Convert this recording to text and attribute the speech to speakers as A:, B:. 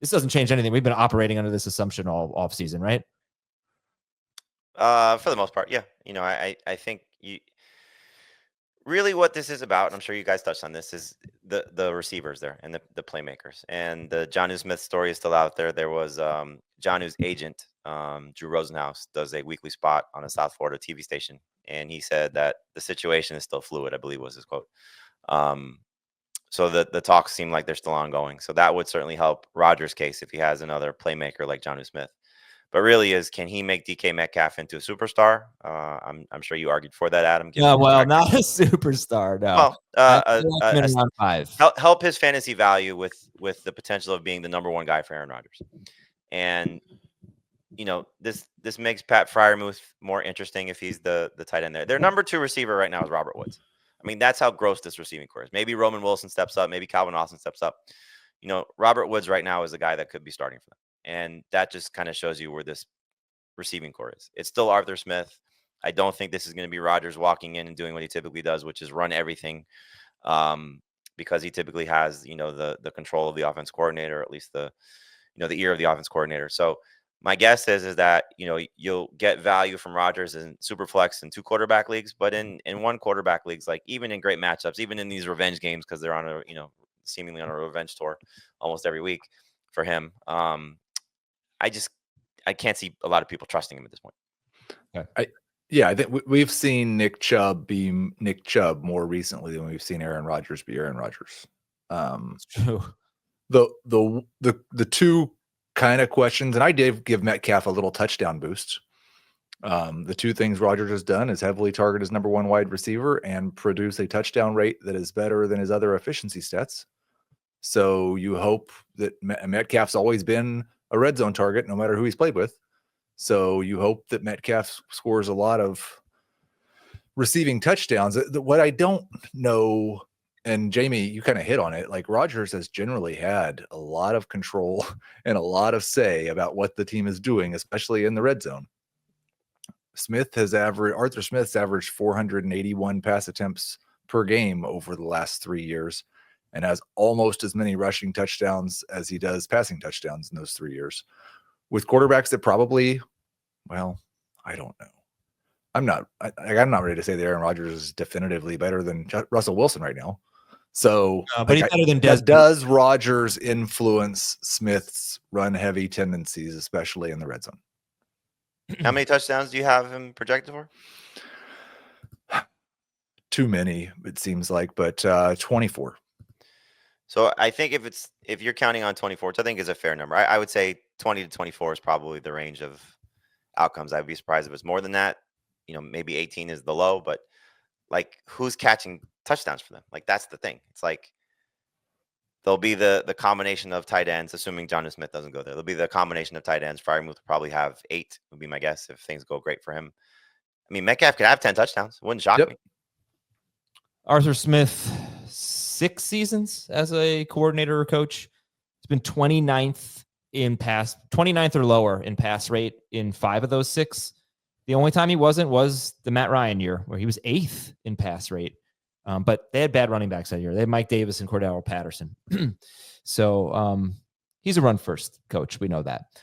A: This doesn't change anything. We've been operating under this assumption all off season, right?
B: For the most part, yeah. I think really what this is about, and I'm sure you guys touched on this, is the receivers there and the playmakers. And the Jonnu Smith story is still out there. There was Jonnu's agent, Drew Rosenhaus, does a weekly spot on a South Florida TV station, and he said that the situation is still fluid, I believe was his quote. So the talks seem like they're still ongoing. So that would certainly help Rodgers' case if he has another playmaker like Jonnu Smith. But really can he make DK Metcalf into a superstar? I'm sure you argued for that, Adam.
A: Yeah, well, not a superstar, no.
B: Well, 5. Help his fantasy value with the potential of being the number one guy for Aaron Rodgers. And this makes Pat Freiermuth more interesting if he's the tight end there. Their number 2 receiver right now is Robert Woods. I mean, that's how gross this receiving core is. Maybe Roman Wilson steps up. Maybe Calvin Austin steps up. Robert Woods right now is the guy that could be starting for them. And that just kind of shows you where this receiving core is. It's still Arthur Smith. I don't think this is going to be Rodgers walking in and doing what he typically does, which is run everything, because he typically has, the control of the offense coordinator, or at least the ear of the offense coordinator. So my guess is that, you'll get value from Rodgers in super flex and 2 quarterback leagues, but in 1 quarterback leagues, like even in great matchups, even in these revenge games, because they're on a, seemingly on a revenge tour almost every week for him. I can't see a lot of people trusting him at this point.
C: I think we've seen Nick Chubb be Nick Chubb more recently than we've seen Aaron Rodgers be Aaron Rodgers.
A: It's true.
C: The 2 kind of questions, and I did give Metcalf a little touchdown boost. The 2 things Rodgers has done is heavily target his number 1 wide receiver and produce a touchdown rate that is better than his other efficiency stats. So you hope that Metcalf's always been a red zone target, no matter who he's played with. So you hope that Metcalf scores a lot of receiving touchdowns. What I don't know, and Jamey, you kind of hit on it, like Rodgers has generally had a lot of control and a lot of say about what the team is doing, especially in the red zone. Arthur Smith's averaged 481 pass attempts per game over the last 3 years, and has almost as many rushing touchdowns as he does passing touchdowns in those 3 years. With quarterbacks that probably, well, I don't know. I'm not ready to say that Aaron Rodgers is definitively better than Russell Wilson right now. So,
A: but he's better than Des.
C: Does Rodgers influence Smith's run-heavy tendencies, especially in the red zone?
B: How many touchdowns do you have him projected for?
C: Too many, it seems like, but 24.
B: So I think if you're counting on 24, which I think is a fair number, I would say 20 to 24 is probably the range of outcomes. I'd be surprised if it's more than that. Maybe 18 is the low, but like, who's catching touchdowns for them? Like, that's the thing. It's like there'll be the combination of tight ends, assuming Jonnu Smith doesn't go there. There'll be the combination of tight ends. Freiermuth will probably have 8, would be my guess, if things go great for him. I mean, Metcalf could have 10 touchdowns. Wouldn't shock me.
A: Arthur Smith, 6 seasons as a coordinator or coach. It's been 29th or lower in pass rate in 5 of those 6. The only time he wasn't was the Matt Ryan year, where he was 8th in pass rate. But they had bad running backs that year. They had Mike Davis and Cordell Patterson. So he's a run-first coach. We know that.